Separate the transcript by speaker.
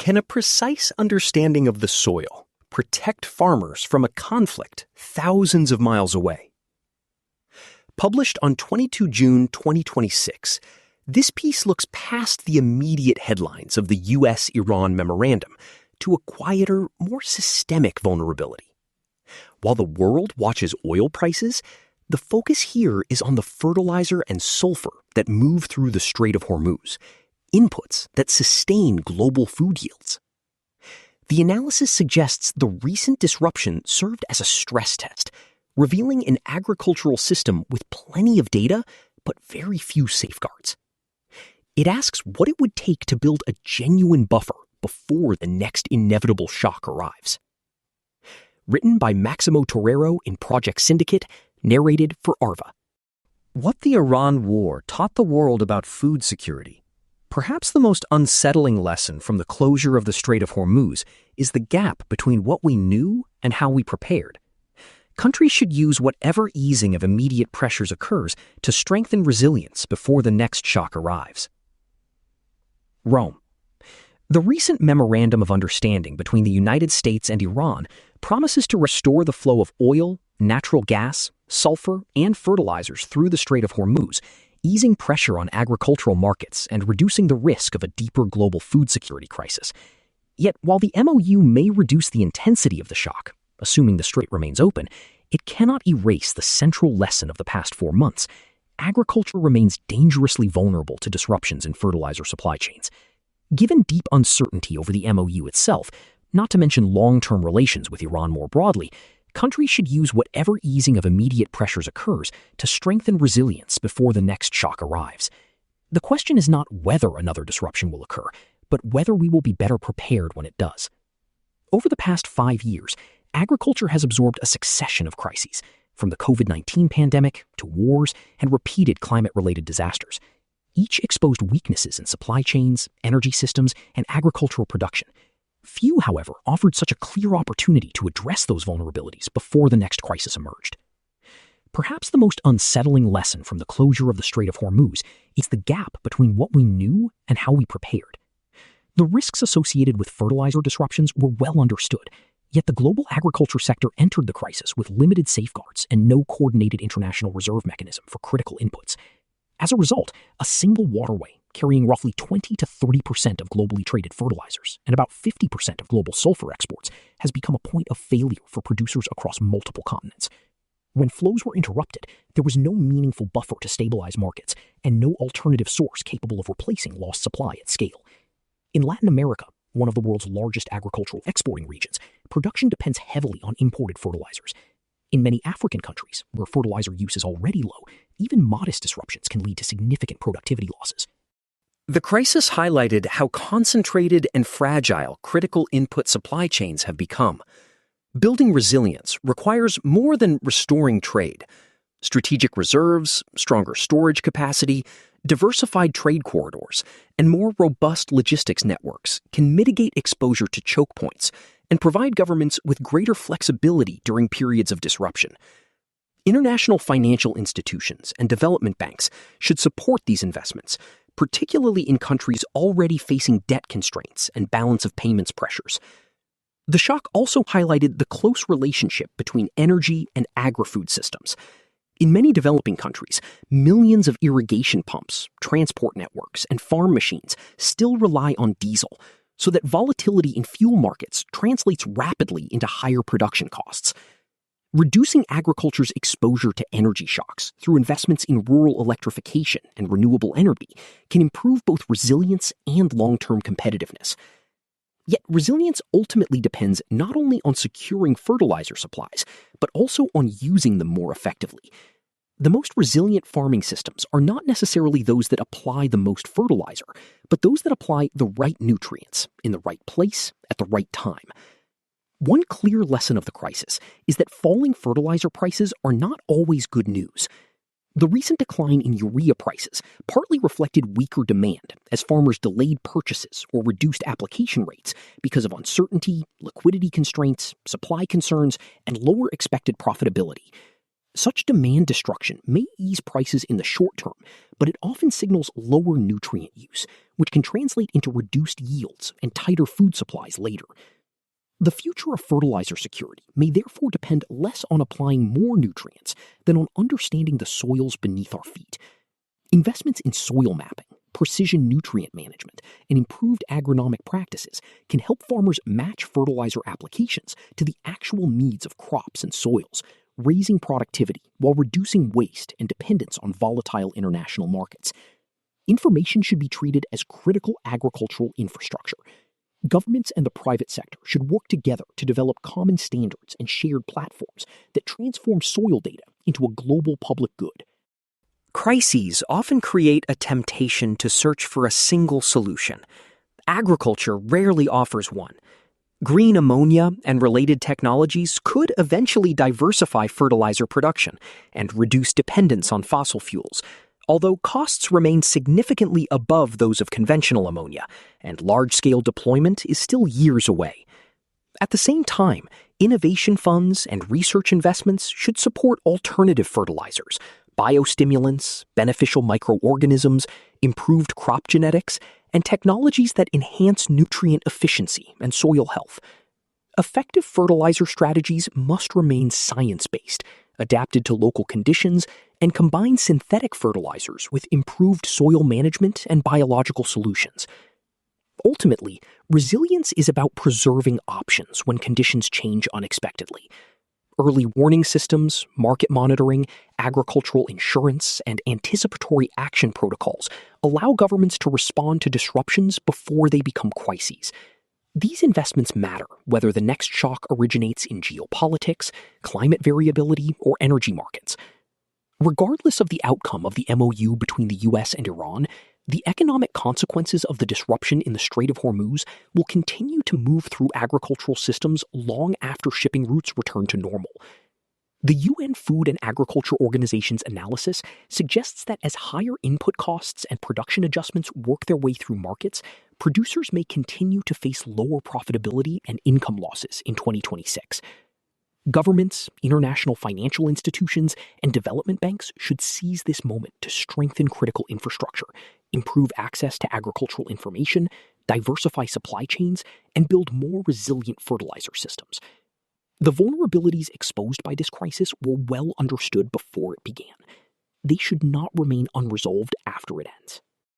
Speaker 1: Can a precise understanding of the soil protect farmers from a conflict thousands of miles away? Published on 22 June 2026, this piece looks past the immediate headlines of the U.S.-Iran memorandum to a quieter, more systemic vulnerability. While the world watches oil prices, the focus here is on the fertilizer and sulfur that move through the Strait of Hormuz, inputs that sustain global food yields. The analysis suggests the recent disruption served as a stress test, revealing an agricultural system with plenty of data but very few safeguards. It asks what it would take to build a genuine buffer before the next inevitable shock arrives. Written by Maximo Torero in Project Syndicate, narrated for Arva.
Speaker 2: What the Iran war taught the world about food security. Perhaps the most unsettling lesson from the closure of the Strait of Hormuz is the gap between what we knew and how we prepared. Countries should use whatever easing of immediate pressures occurs to strengthen resilience before the next shock arrives. Rome. The recent Memorandum of Understanding between the United States and Iran promises to restore the flow of oil, natural gas, sulfur, and fertilizers through the Strait of Hormuz, easing pressure on agricultural markets and reducing the risk of a deeper global food security crisis. Yet, while the MOU may reduce the intensity of the shock, assuming the strait remains open, it cannot erase the central lesson of the past 4 months. Agriculture remains dangerously vulnerable to disruptions in fertilizer supply chains. Given deep uncertainty over the MOU itself, not to mention long-term relations with Iran more broadly, countries should use whatever easing of immediate pressures occurs to strengthen resilience before the next shock arrives. The question is not whether another disruption will occur, but whether we will be better prepared when it does. Over the past 5 years, agriculture has absorbed a succession of crises, from the COVID-19 pandemic to wars and repeated climate-related disasters. Each exposed weaknesses in supply chains, energy systems, and agricultural production. Few, however, offered such a clear opportunity to address those vulnerabilities before the next crisis emerged. Perhaps the most unsettling lesson from the closure of the Strait of Hormuz is the gap between what we knew and how we prepared. The risks associated with fertilizer disruptions were well understood, yet the global agriculture sector entered the crisis with limited safeguards and no coordinated international reserve mechanism for critical inputs. As a result, a single waterway carrying roughly 20 to 30% of globally traded fertilizers and about 50% of global sulfur exports has become a point of failure for producers across multiple continents. When flows were interrupted, there was no meaningful buffer to stabilize markets and no alternative source capable of replacing lost supply at scale. In Latin America, one of the world's largest agricultural exporting regions, production depends heavily on imported fertilizers. In many African countries, where fertilizer use is already low, even modest disruptions can lead to significant productivity losses.
Speaker 1: The crisis highlighted how concentrated and fragile critical input supply chains have become. Building resilience requires more than restoring trade. Strategic reserves, stronger storage capacity, diversified trade corridors, and more robust logistics networks can mitigate exposure to choke points and provide governments with greater flexibility during periods of disruption. International financial institutions and development banks should support these investments, particularly in countries already facing debt constraints and balance of payments pressures. The shock also highlighted the close relationship between energy and agri-food systems. In many developing countries, millions of irrigation pumps, transport networks, and farm machines still rely on diesel, so that volatility in fuel markets translates rapidly into higher production costs. Reducing agriculture's exposure to energy shocks through investments in rural electrification and renewable energy can improve both resilience and long-term competitiveness. Yet resilience ultimately depends not only on securing fertilizer supplies, but also on using them more effectively. The most resilient farming systems are not necessarily those that apply the most fertilizer, but those that apply the right nutrients in the right place at the right time. One clear lesson of the crisis is that falling fertilizer prices are not always good news. The recent decline in urea prices partly reflected weaker demand as farmers delayed purchases or reduced application rates because of uncertainty, liquidity constraints, supply concerns, and lower expected profitability. Such demand destruction may ease prices in the short term, but it often signals lower nutrient use, which can translate into reduced yields and tighter food supplies later. The future of fertilizer security may therefore depend less on applying more nutrients than on understanding the soils beneath our feet. Investments in soil mapping, precision nutrient management, and improved agronomic practices can help farmers match fertilizer applications to the actual needs of crops and soils, raising productivity while reducing waste and dependence on volatile international markets. Information should be treated as critical agricultural infrastructure. Governments and the private sector should work together to develop common standards and shared platforms that transform soil data into a global public good.
Speaker 2: Crises often create a temptation to search for a single solution. Agriculture rarely offers one. Green ammonia and related technologies could eventually diversify fertilizer production and reduce dependence on fossil fuels, although costs remain significantly above those of conventional ammonia, and large-scale deployment is still years away. At the same time, innovation funds and research investments should support alternative fertilizers, biostimulants, beneficial microorganisms, improved crop genetics, and technologies that enhance nutrient efficiency and soil health. Effective fertilizer strategies must remain science-based, adapted to local conditions, and combine synthetic fertilizers with improved soil management and biological solutions. Ultimately, resilience is about preserving options when conditions change unexpectedly. Early warning systems, market monitoring, agricultural insurance, and anticipatory action protocols allow governments to respond to disruptions before they become crises. These investments matter whether the next shock originates in geopolitics, climate variability, or energy markets. Regardless of the outcome of the MOU between the US and Iran, the economic consequences of the disruption in the Strait of Hormuz will continue to move through agricultural systems long after shipping routes return to normal. The UN Food and Agriculture Organization's analysis suggests that as higher input costs and production adjustments work their way through markets, producers may continue to face lower profitability and income losses in 2026. Governments, international financial institutions, and development banks should seize this moment to strengthen critical infrastructure, improve access to agricultural information, diversify supply chains, and build more resilient fertilizer systems. The vulnerabilities exposed by this crisis were well understood before it began. They should not remain unresolved after it ends.